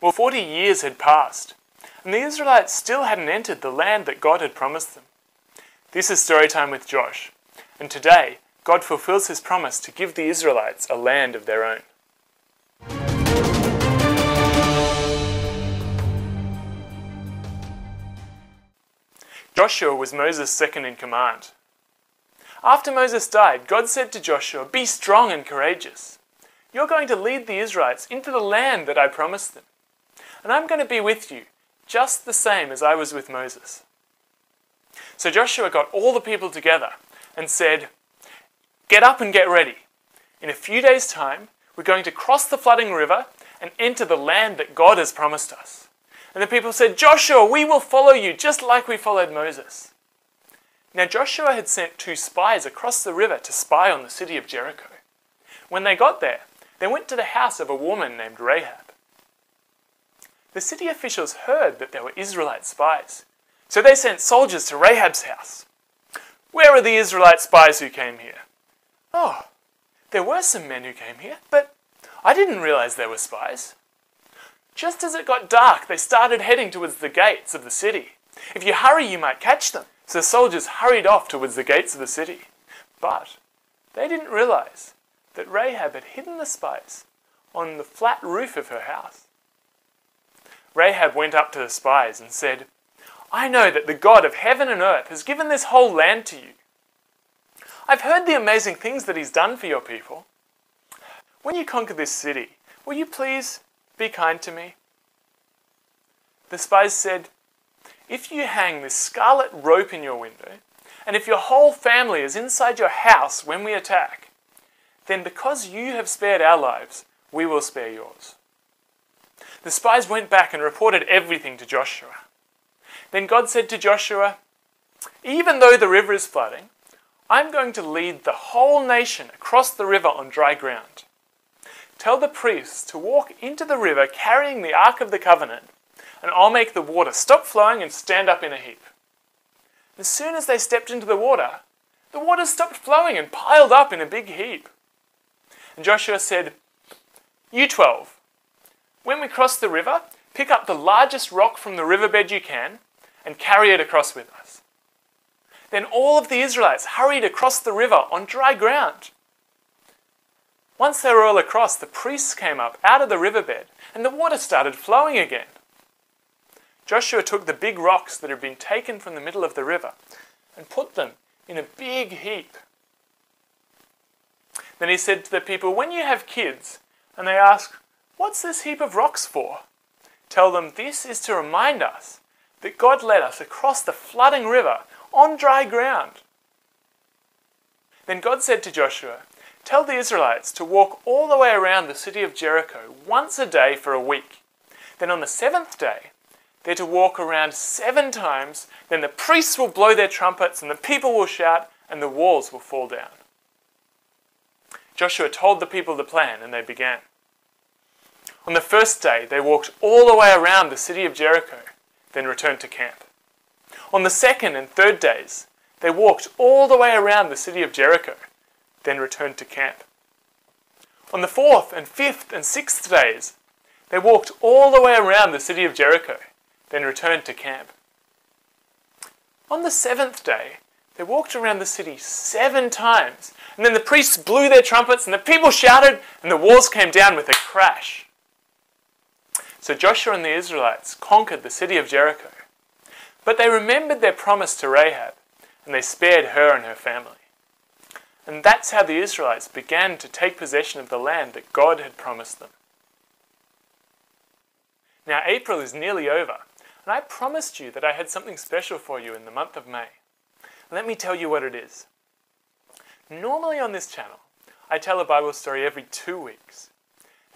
Well, 40 years had passed, and the Israelites still hadn't entered the land that God had promised them. This is Storytime with Josh, and today God fulfills his promise to give the Israelites a land of their own. Joshua was Moses' second in command. After Moses died, God said to Joshua, "Be strong and courageous. You're going to lead the Israelites into the land that I promised them. And I'm going to be with you, just the same as I was with Moses." So Joshua got all the people together and said, "Get up and get ready. In a few days' time, we're going to cross the flooding river and enter the land that God has promised us." And the people said, "Joshua, we will follow you just like we followed Moses." Now Joshua had sent 2 spies across the river to spy on the city of Jericho. When they got there, they went to the house of a woman named Rahab. The city officials heard that there were Israelite spies, so they sent soldiers to Rahab's house. "Where are the Israelite spies who came here?" "Oh, there were some men who came here, but I didn't realize they were spies." Just as it got dark, they started heading towards the gates of the city. "If you hurry, you might catch them." So the soldiers hurried off towards the gates of the city. But they didn't realize that Rahab had hidden the spies on the flat roof of her house. Rahab went up to the spies and said, "I know that the God of heaven and earth has given this whole land to you. I've heard the amazing things that he's done for your people. When you conquer this city, will you please be kind to me?" The spies said, "If you hang this scarlet rope in your window, and if your whole family is inside your house when we attack, then because you have spared our lives, we will spare yours." The spies went back and reported everything to Joshua. Then God said to Joshua, "Even though the river is flooding, I'm going to lead the whole nation across the river on dry ground. Tell the priests to walk into the river carrying the Ark of the Covenant, and I'll make the water stop flowing and stand up in a heap." As soon as they stepped into the water stopped flowing and piled up in a big heap. And Joshua said, "You 12, when we cross the river, pick up the largest rock from the riverbed you can and carry it across with us." Then all of the Israelites hurried across the river on dry ground. Once they were all across, the priests came up out of the riverbed and the water started flowing again. Joshua took the big rocks that had been taken from the middle of the river and put them in a big heap. Then he said to the people, "When you have kids and they ask, 'What's this heap of rocks for?' tell them this is to remind us that God led us across the flooding river on dry ground." Then God said to Joshua, "Tell the Israelites to walk all the way around the city of Jericho once a day for a week. Then on the 7th day, they're to walk around 7 times. Then the priests will blow their trumpets and the people will shout and the walls will fall down." Joshua told the people the plan and they began. On the first day, they walked all the way around the city of Jericho, then returned to camp. On the second and third days, they walked all the way around the city of Jericho, then returned to camp. On the 4th and 5th and 6th days, they walked all the way around the city of Jericho, then returned to camp. On the 7th day, they walked around the city 7 times, and then the priests blew their trumpets and the people shouted and the walls came down with a crash. So Joshua and the Israelites conquered the city of Jericho, but they remembered their promise to Rahab and they spared her and her family. And that's how the Israelites began to take possession of the land that God had promised them. Now April is nearly over, and I promised you that I had something special for you in the month of May. Let me tell you what it is. Normally on this channel, I tell a Bible story every 2 weeks.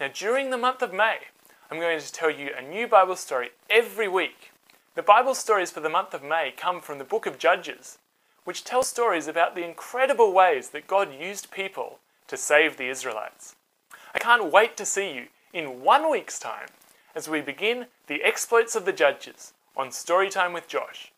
Now during the month of May, I'm going to tell you a new Bible story every week. The Bible stories for the month of May come from the book of Judges, which tells stories about the incredible ways that God used people to save the Israelites. I can't wait to see you in 1 week's time as we begin the exploits of the Judges on Storytime with Josh.